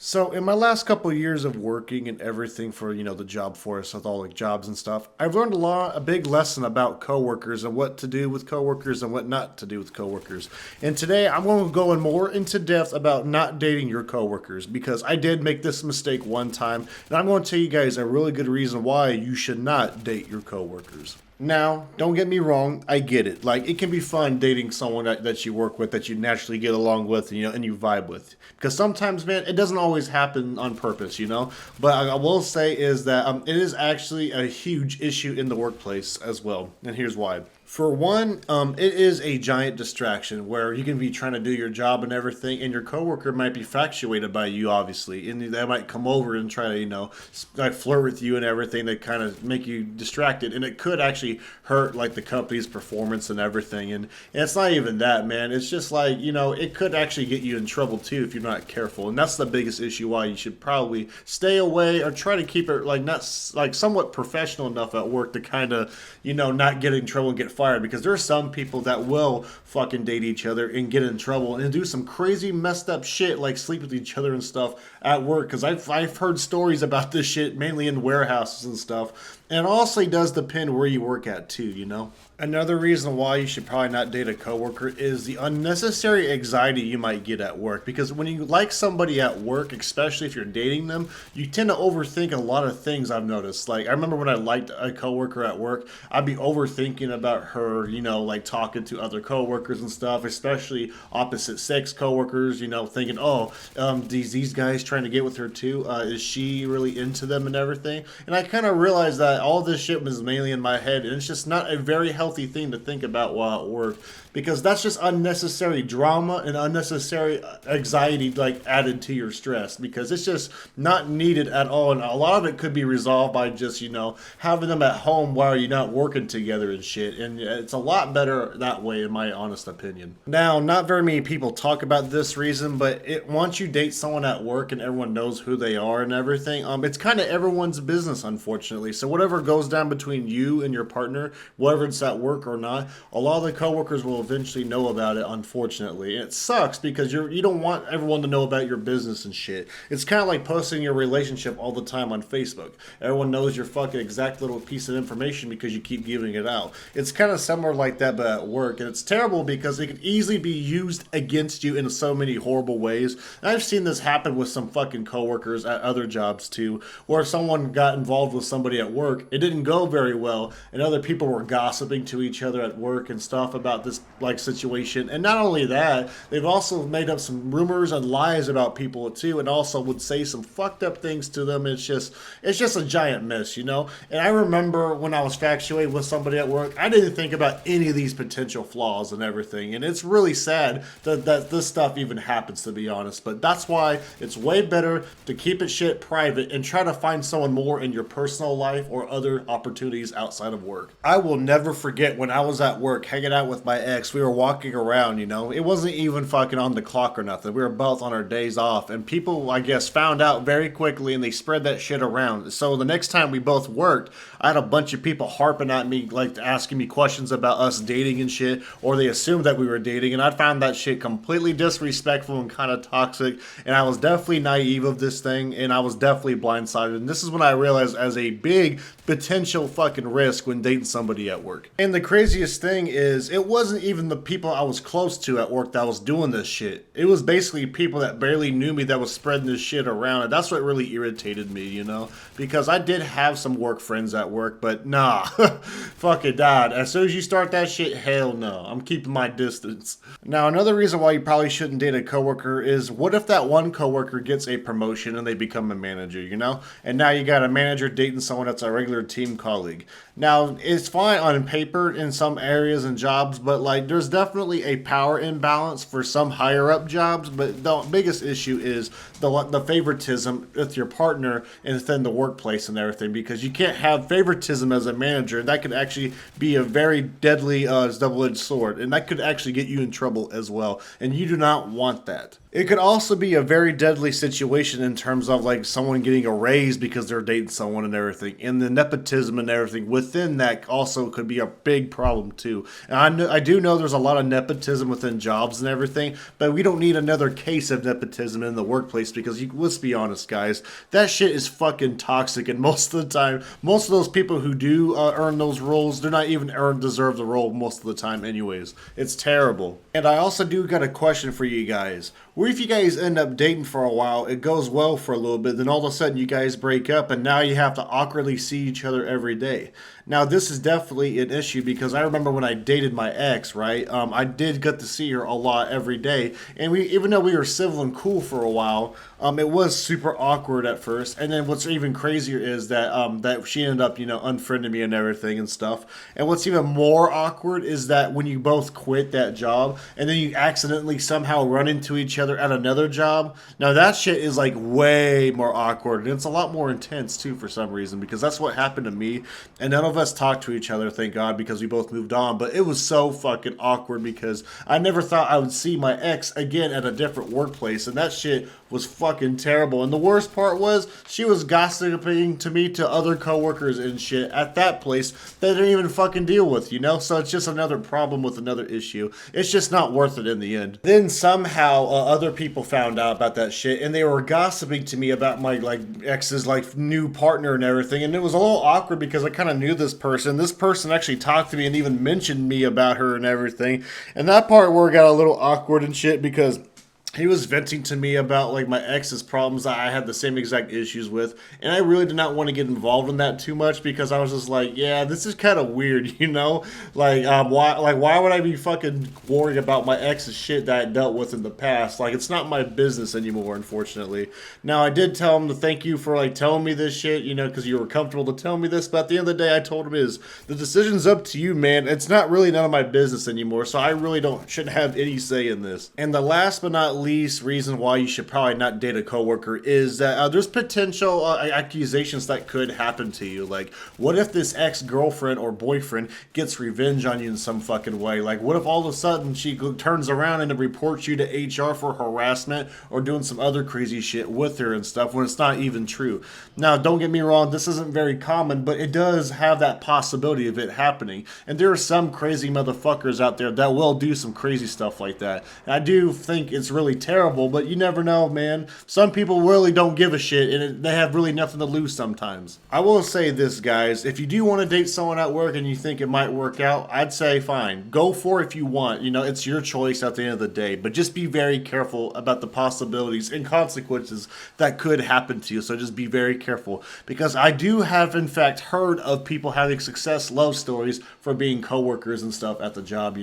So in my last couple of years of working and everything for the job force with all the jobs and stuff, I've learned a big lesson about coworkers and what to do with coworkers and what not to do with coworkers. And today I'm going to go in more into depth about not dating your coworkers because I did make this mistake one time, and I'm going to tell you guys a really good reason why you should not date your coworkers. Now, don't get me wrong, I get it. Like, it can be fun dating someone that you work with, that you naturally get along with, and you vibe with. Because sometimes, man, it doesn't always happen on purpose. But I will say is that it is actually a huge issue in the workplace as well. And here's why. For one, it is a giant distraction where you can be trying to do your job and everything, and your coworker might be infatuated by you, obviously, and they might come over and try to, like flirt with you and everything to kind of make you distracted, and it could actually hurt like the company's performance and everything. And it's not even that, man. It's just like it could actually get you in trouble too if you're not careful, and that's the biggest issue why you should probably stay away or try to keep it like not like somewhat professional enough at work to kind of not get in trouble and get fired, because there are some people that will fucking date each other and get in trouble and do some crazy messed up shit like sleep with each other and stuff at work, because I've heard stories about this shit mainly in warehouses and stuff. And it also does depend where you work at too. Another reason why you should probably not date a coworker is the unnecessary anxiety you might get at work. Because when you like somebody at work, especially if you're dating them, you tend to overthink a lot of things, I've noticed. Like, I remember when I liked a coworker at work, I'd be overthinking about her, like talking to other coworkers and stuff, especially opposite sex coworkers, thinking, oh, these guys trying to get with her too? Is she really into them and everything? And I kind of realized that all this shit was mainly in my head, and it's just not a very healthy thing to think about while at work, because that's just unnecessary drama and unnecessary anxiety like added to your stress, because it's just not needed at all. And a lot of it could be resolved by just having them at home while you're not working together and shit, and it's a lot better that way in my honest opinion. Now, not very many people talk about this reason, but once you date someone at work and everyone knows who they are and everything, it's kind of everyone's business, unfortunately. So whatever goes down between you and your partner, whether it's at work or not, a lot of the coworkers will eventually know about it, unfortunately. And it sucks because you don't want everyone to know about your business and shit. It's kind of like posting your relationship all the time on Facebook. Everyone knows your fucking exact little piece of information because you keep giving it out. It's kind of similar like that, but at work. And it's terrible because it can easily be used against you in so many horrible ways. And I've seen this happen with some fucking coworkers at other jobs too, where someone got involved with somebody at work. It didn't go very well, and other people were gossiping to each other at work and stuff about this like situation. And not only that, they've also made up some rumors and lies about people too, and also would say some fucked up things to them. It's just a giant mess. And I remember when I was infatuated with somebody at work, I didn't think about any of these potential flaws and everything, and it's really sad that this stuff even happens, to be honest. But that's why it's way better to keep it shit private and try to find someone more in your personal life or other opportunities outside of work. I will never forget when I was at work hanging out with my ex. We were walking around, it wasn't even fucking on the clock or nothing. We were both on our days off, and people, I guess, found out very quickly, and they spread that shit around. So the next time we both worked, I had a bunch of people harping at me, like asking me questions about us dating and shit, or they assumed that we were dating, and I found that shit completely disrespectful and kind of toxic, and I was definitely naive of this thing, and I was definitely blindsided. And this is when I realized as a big potential fucking risk when dating somebody at work. And the craziest thing is, it wasn't even the people I was close to at work that was doing this shit. It was basically people that barely knew me that was spreading this shit around, and that's what really irritated me, because I did have some work friends at work, but nah, fuck it, dad. As soon as you start that shit, hell no, I'm keeping my distance. Now, another reason why you probably shouldn't date a coworker is, what if that one coworker gets a promotion and they become a manager, and now you got a manager dating someone that's a regular team colleague. Now, it's fine on paper in some areas and jobs, but like there's definitely a power imbalance for some higher up jobs. But the biggest issue is the favoritism with your partner and within the workplace and everything, because you can't have favoritism as a manager. That could actually be a very deadly double-edged sword, and that could actually get you in trouble as well, and you do not want that. It could also be a very deadly situation in terms of like someone getting a raise because they're dating someone and everything, and the nepotism and everything within that also could be a big problem too. And I do know there's a lot of nepotism within jobs and everything, but we don't need another case of nepotism in the workplace because let's be honest, guys, that shit is fucking toxic, and most of the time, most of those people who do earn those roles, they're not even deserve the role most of the time, anyways. It's terrible. And I also do got a question for you guys. What if you guys end up dating for a while, it goes well for a little bit, then all of a sudden you guys break up and now you have to awkwardly see each other every day? Now, this is definitely an issue because I remember when I dated my ex, right? I did get to see her a lot every day, and even though we were civil and cool for a while, it was super awkward at first. And then what's even crazier is that she ended up, unfriending me and everything and stuff. And what's even more awkward is that when you both quit that job and then you accidentally somehow run into each other at another job. Now that shit is like way more awkward, and it's a lot more intense too for some reason, because that's what happened to me. And none of us talked to each other, thank God, because we both moved on. But it was so fucking awkward because I never thought I would see my ex again at a different workplace, and that shit was fucking terrible. And the worst part was she was gossiping to me to other coworkers and shit at that place that I didn't even fucking deal with, So it's just another problem with another issue. It's just not worth it in the end. Then somehow other people found out about that shit, and they were gossiping to me about my ex's new partner and everything. And it was a little awkward because I kind of knew this person. This person actually talked to me and even mentioned me about her and everything. And that part where it got a little awkward and shit because he was venting to me about my ex's problems that I had the same exact issues with, and I really did not want to get involved in that too much because I was just like, yeah, this is kind of weird, why would I be fucking worrying about my ex's shit that I dealt with in the past? It's not my business anymore, unfortunately. Now I did tell him to thank you for telling me this shit, because you were comfortable to tell me this, but at the end of the day, I told him is the decision's up to you, man. It's not really none of my business anymore, so I really shouldn't have any say in this. And the last but not least reason why you should probably not date a coworker is that there's potential accusations that could happen to you. What if this ex-girlfriend or boyfriend gets revenge on you in some fucking way? What if all of a sudden she turns around and reports you to HR for harassment or doing some other crazy shit with her and stuff when it's not even true? Now, don't get me wrong, this isn't very common, but it does have that possibility of it happening. And there are some crazy motherfuckers out there that will do some crazy stuff like that. And I do think it's really terrible, but you never know, man. Some people really don't give a shit, and they have really nothing to lose sometimes. I will say this, guys. If you do want to date someone at work and you think it might work out, I'd say fine. Go for it if you want. It's your choice at the end of the day, but just be very careful about the possibilities and consequences that could happen to you. So just be very careful, because I do have, in fact, heard of people having success love stories for being coworkers and stuff at the job,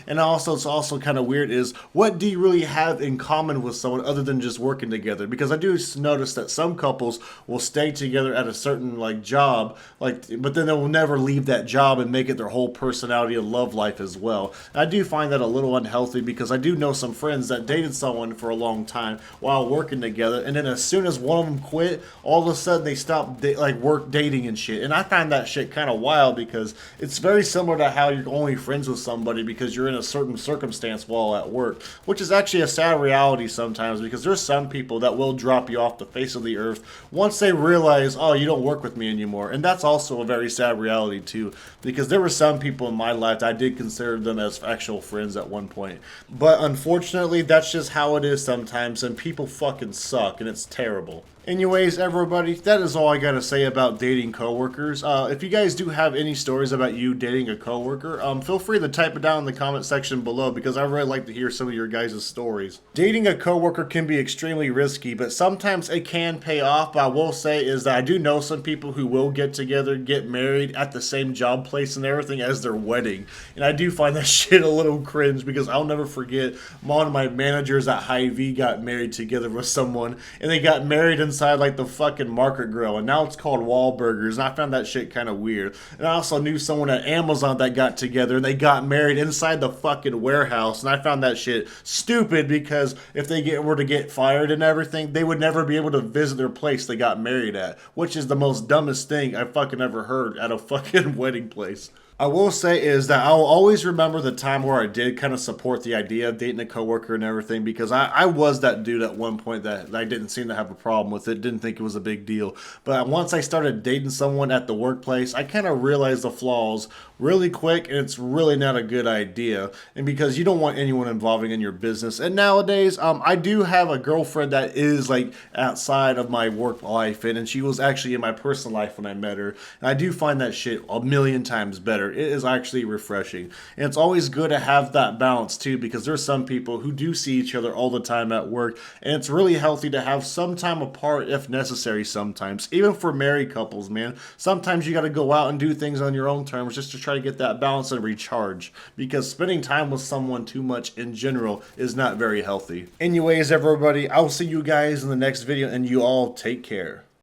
And also, it's also kind of weird is, what do you really have in common with someone other than just working together? Because I do notice that some couples will stay together at a certain job, but then they will never leave that job and make it their whole personality and love life as well. And I do find that a little unhealthy because I do know some friends that dated someone for a long time while working together, and then as soon as one of them quit, all of a sudden they stopped work dating and shit. And I find that shit kind of wild because it's very similar to how you're only friends with somebody because you're in a certain circumstance while at work, which is actually a sad reality sometimes, because there's some people that will drop you off the face of the earth once they realize, oh, you don't work with me anymore. And that's also a very sad reality too, because there were some people in my life that I did consider them as actual friends at one point. But unfortunately, that's just how it is sometimes, and people fucking suck, and it's terrible. Anyways, everybody, that is all I gotta say about dating coworkers. If you guys do have any stories about you dating a coworker, feel free to type it down in the comment section below, because I really like to hear some of your guys' stories. Dating a coworker can be extremely risky, but sometimes it can pay off. But I will say is that I do know some people who will get together, get married at the same job place and everything as their wedding. And I do find that shit a little cringe, because I'll never forget one of my managers at Hy-Vee got married together with someone, and they got married inside the fucking Market Grill, and now it's called Wahlburgers, and I found that shit kind of weird. And I also knew someone at Amazon that got together and they got married inside the fucking warehouse, and I found that shit stupid, because if they were to get fired and everything, they would never be able to visit their place they got married at, which is the most dumbest thing I fucking ever heard at a fucking wedding place. I will say is that I'll always remember the time where I did kind of support the idea of dating a coworker and everything, because I was that dude at one point that I didn't seem to have a problem with it, didn't think it was a big deal. But once I started dating someone at the workplace, I kind of realized the flaws really quick, and it's really not a good idea. And because you don't want anyone involving in your business. And nowadays, I do have a girlfriend that is like outside of my work life, and she was actually in my personal life when I met her. And I do find that shit a million times better. It is actually refreshing. And it's always good to have that balance too, because there's some people who do see each other all the time at work, and it's really healthy to have some time apart if necessary sometimes. Even for married couples, man. Sometimes you got to go out and do things on your own terms just to try to get that balance and recharge, because spending time with someone too much in general is not very healthy. Anyways, everybody, I'll see you guys in the next video, and you all take care.